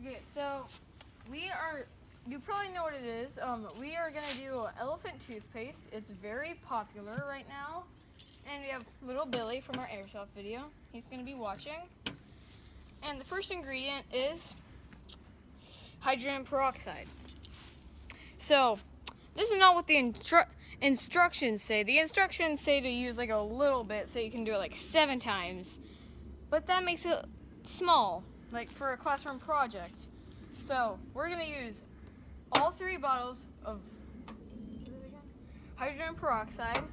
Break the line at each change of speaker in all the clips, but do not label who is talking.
Okay, so you probably know what it is. We are gonna do elephant toothpaste. It's very popular right now. And we have little Billy from our airsoft video. He's gonna be watching. And the first ingredient is hydrogen peroxide. So, this is not what the instructions say. The instructions say to use like a little bit so you can do it like 7 times. But that makes it small, like for a classroom project. So, we're gonna use all 3 bottles of hydrogen peroxide,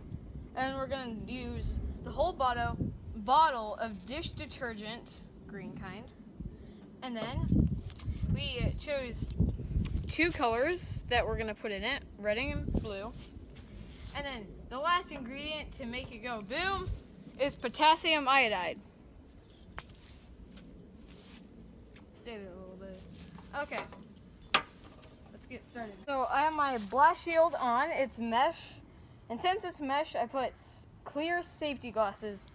and we're gonna use the whole bottle of dish detergent, green kind. And then we chose 2 colors that we're gonna put in it, red and blue. And then the last ingredient to make it go boom is potassium iodide. Stay there a little bit. Okay, let's get started. So I have my blast shield on, it's mesh. And since it's mesh, I put clear safety glasses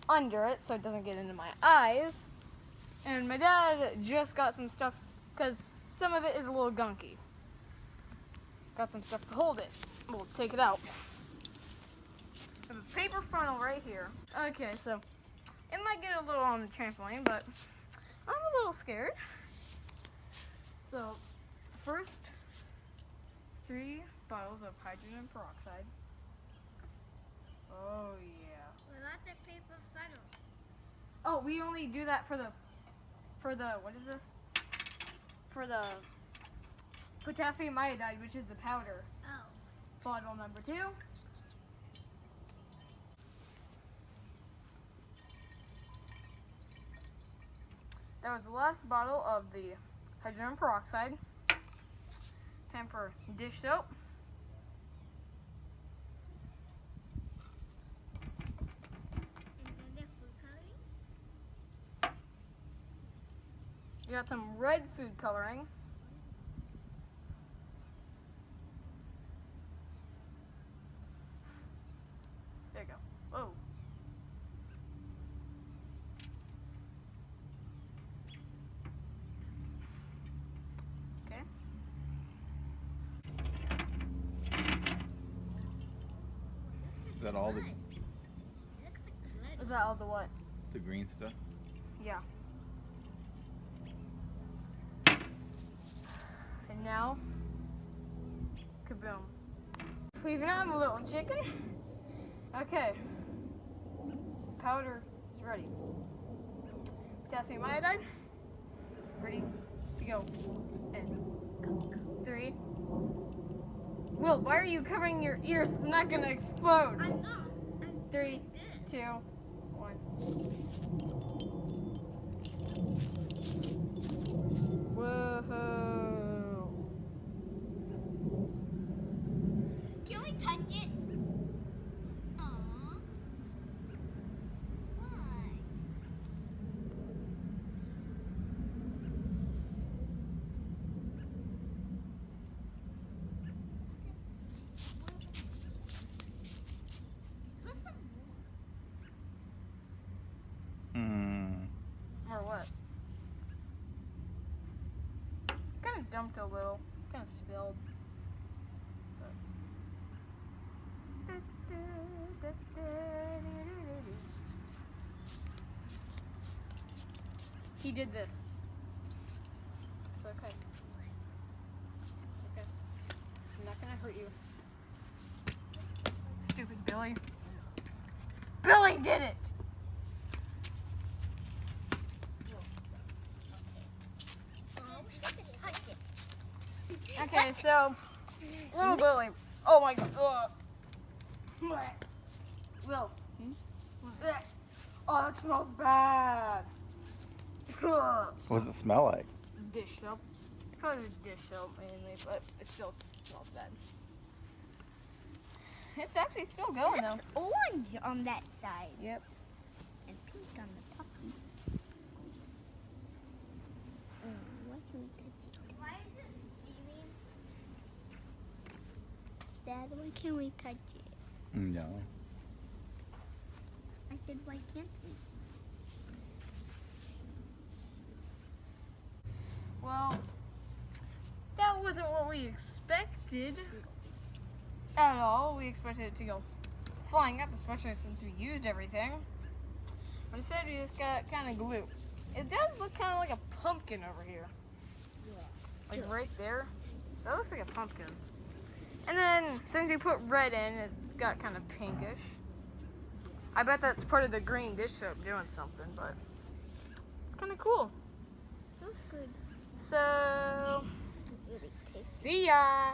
under it so it doesn't get into my eyes. And my dad just got some stuff, because some of it is a little gunky. Got some stuff to hold it. We'll take it out. I have a paper funnel right here. Okay, so it might get a little on the trampoline, but I'm a little scared. So, first, 3 bottles of hydrogen peroxide. Oh yeah.
What about the paper funnel?
Oh, we only do that for the what is this? For the potassium iodide, which is the powder.
Oh.
Bottle number 2. That was the last bottle of the hydrogen peroxide. Time for dish soap.
And then the food coloring?
We got some red food coloring. There you go. Whoa. Okay.
Is that all the
It looks like glitter.
Is that all the what?
green stuff?
Yeah. And now, kaboom. We even have a little chicken. Okay. Powder is ready. Potassium iodide. Ready to go. And 3. Will, why are you covering your ears? It's not gonna explode.
I'm not.
3, 2, 1. Whoa.
Can we touch it? Aww. Why? Put some more.
Or what? Kind of dumped a little. Kind of spilled. He did this. It's okay. It's okay. I'm not gonna hurt you. Stupid Billy. Billy did it! Okay, so little Billy. Oh my god. Will. Oh, that smells bad.
What does it smell like?
Dish soap. Probably dish soap mainly, but it still smells bad. It's actually still going though.
It's orange on that side.
Yep.
And pink on the puppy. Why can we touch it? Why is it steaming? Dad, why can't we touch it?
No.
I said, why can't we?
Well, that wasn't what we expected at all. We expected it to go flying up, especially since we used everything. But instead we just got kind of glue. It does look kind of like a pumpkin over here.
Yeah.
Like right there. That looks like a pumpkin. And then since we put red in, it got kind of pinkish. I bet that's part of the green dish soap doing something, but it's kind of cool.
Smells good.
So,
Really tasty.
see ya!